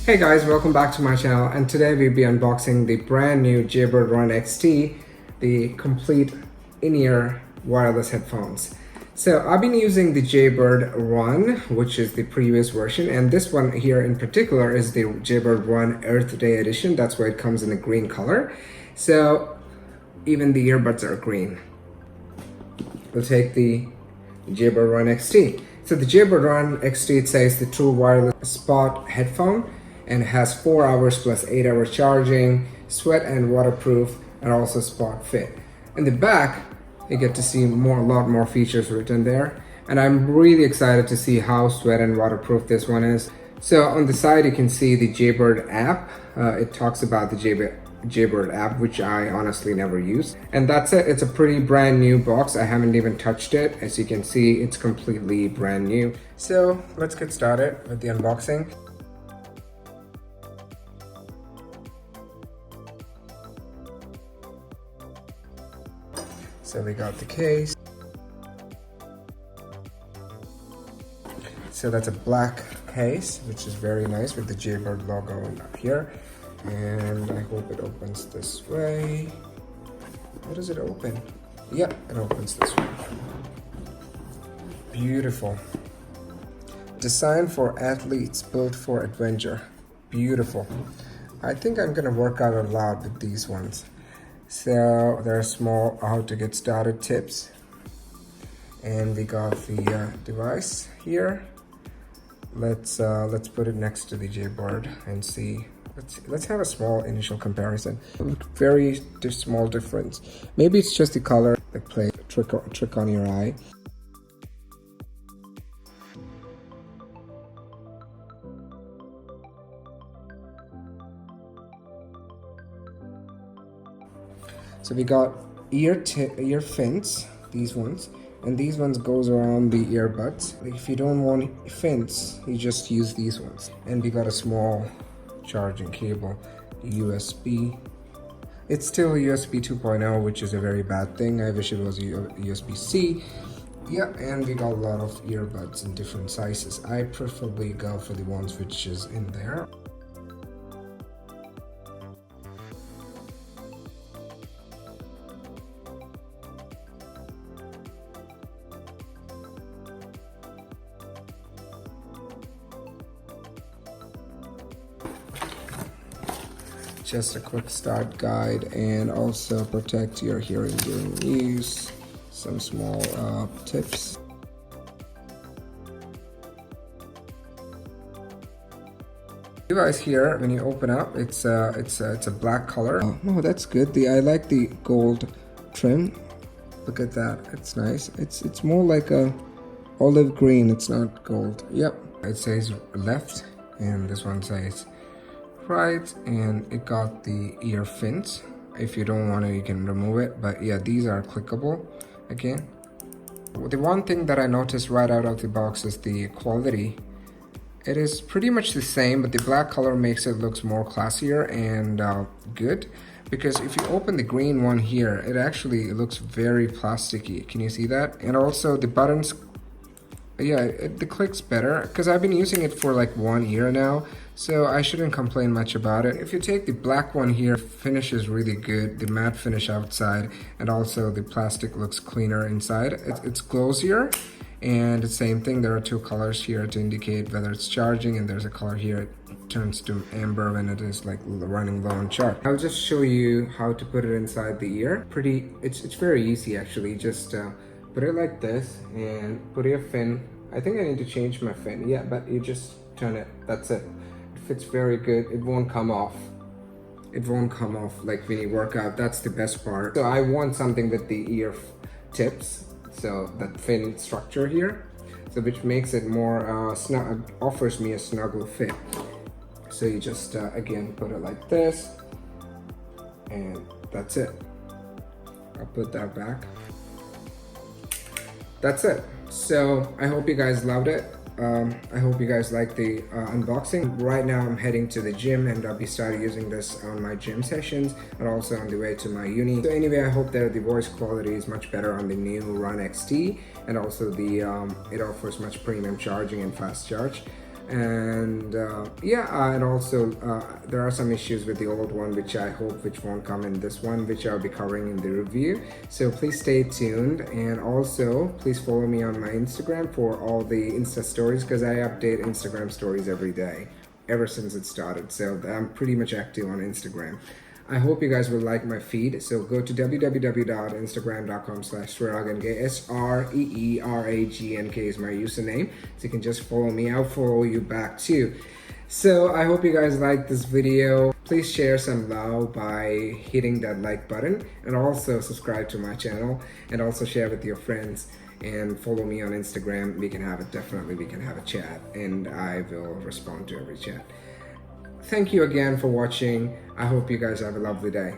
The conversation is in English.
Hey guys, welcome back to my channel, and today we'll be unboxing the brand new Jaybird RUN XT, the complete in-ear wireless headphones. So I've been using the Jaybird RUN, which is the previous version, and this one here in particular is the Jaybird RUN Earth Day edition. That's why it comes in a green color. So even the earbuds are green. We'll take the Jaybird RUN XT. So the Jaybird RUN XT, it says the true wireless spot headphone, and it has 4 hours plus 8 hours charging, sweat and waterproof, and also spot fit. In the back, you get to see a lot more features written there, and I'm really excited to see how sweat and waterproof this one is. So on the side, you can see the Jaybird app. It talks about the Jaybird app, which I honestly never use. And that's it. It's a pretty brand new box. I haven't even touched it. As you can see, it's completely brand new. So let's get started with the unboxing. So we got the case. So that's a black case, which is very nice with the Jaybird logo up here. And I hope it opens this way. How does it open? Yep, it opens this way. Beautiful. Designed for athletes, built for adventure. Beautiful. I think I'm gonna work out a lot with these ones. So there are small how to get started tips, and we got the device here. Let's put it next to the Jaybird and see. Let's have a small initial comparison. Very small difference. Maybe it's just the color that plays a trick on your eye. So we got ear fins, these ones, and these ones goes around the earbuds. If you don't want fins, you just use these ones. And we got a small charging cable, USB. It's still USB 2.0, which is a very bad thing. I wish it was USB-C. Yeah, and we got a lot of earbuds in different sizes. I preferably go for the ones which is in there. Just a quick start guide, and also protect your hearing during use. Some small tips. Device here, when you open up, it's a black color. Oh, that's good. I like the gold trim. Look at that. It's nice. It's more like a olive green. It's not gold. Yep. It says left, and this one says right, and it got the ear fins. If you don't want to, you can remove it, but yeah, these are clickable again. The one thing that I noticed right out of the box is the quality. It is pretty much the same, but the black color makes it looks more classier and good, because if you open the green one here, it actually looks very plasticky. Can you see that? And also the buttons, yeah, the click's better, because I've been using it for like 1 year now, so I shouldn't complain much about it. If you take the black one here, finish is really good, the matte finish outside, and also the plastic looks cleaner inside. It's glossier, and the same thing, there are 2 colors here to indicate whether it's charging, and there's a color here, it turns to amber when it is like running low on charge. I'll just show you how to put it inside the ear. It's very easy actually. Just put it like this and put your fin. I think I need to change my fin. Yeah, but you just turn it. That's it. It fits very good. It won't come off. It won't come off like when you work out. That's the best part. So I want something with the ear tips. So that fin structure here. So which makes it more offers me a snuggle fit. So you just again put it like this, and that's it. I'll put that back. That's it. So I hope you guys loved it. I hope you guys like the unboxing. Right now I'm heading to the gym, and I'll be starting using this on my gym sessions and also on the way to my uni. So anyway, I hope that the voice quality is much better on the new RUN XT, and also the it offers much premium charging and fast charge. And yeah, and also there are some issues with the old one which I hope which won't come in this one, which I'll be covering in the review. So please stay tuned, and also please follow me on my Instagram for all the Insta stories, because I update Instagram stories every day ever since it started. So I'm pretty much active on Instagram. I hope you guys will like my feed. So go to www.instagram.com/sreeragn. SREERAGNK is my username. So you can just follow me. I'll follow you back too. So I hope you guys like this video. Please share some love by hitting that like button, and also subscribe to my channel, and also share with your friends, and follow me on Instagram. We can have a chat, and I will respond to every chat. Thank you again for watching. I hope you guys have a lovely day.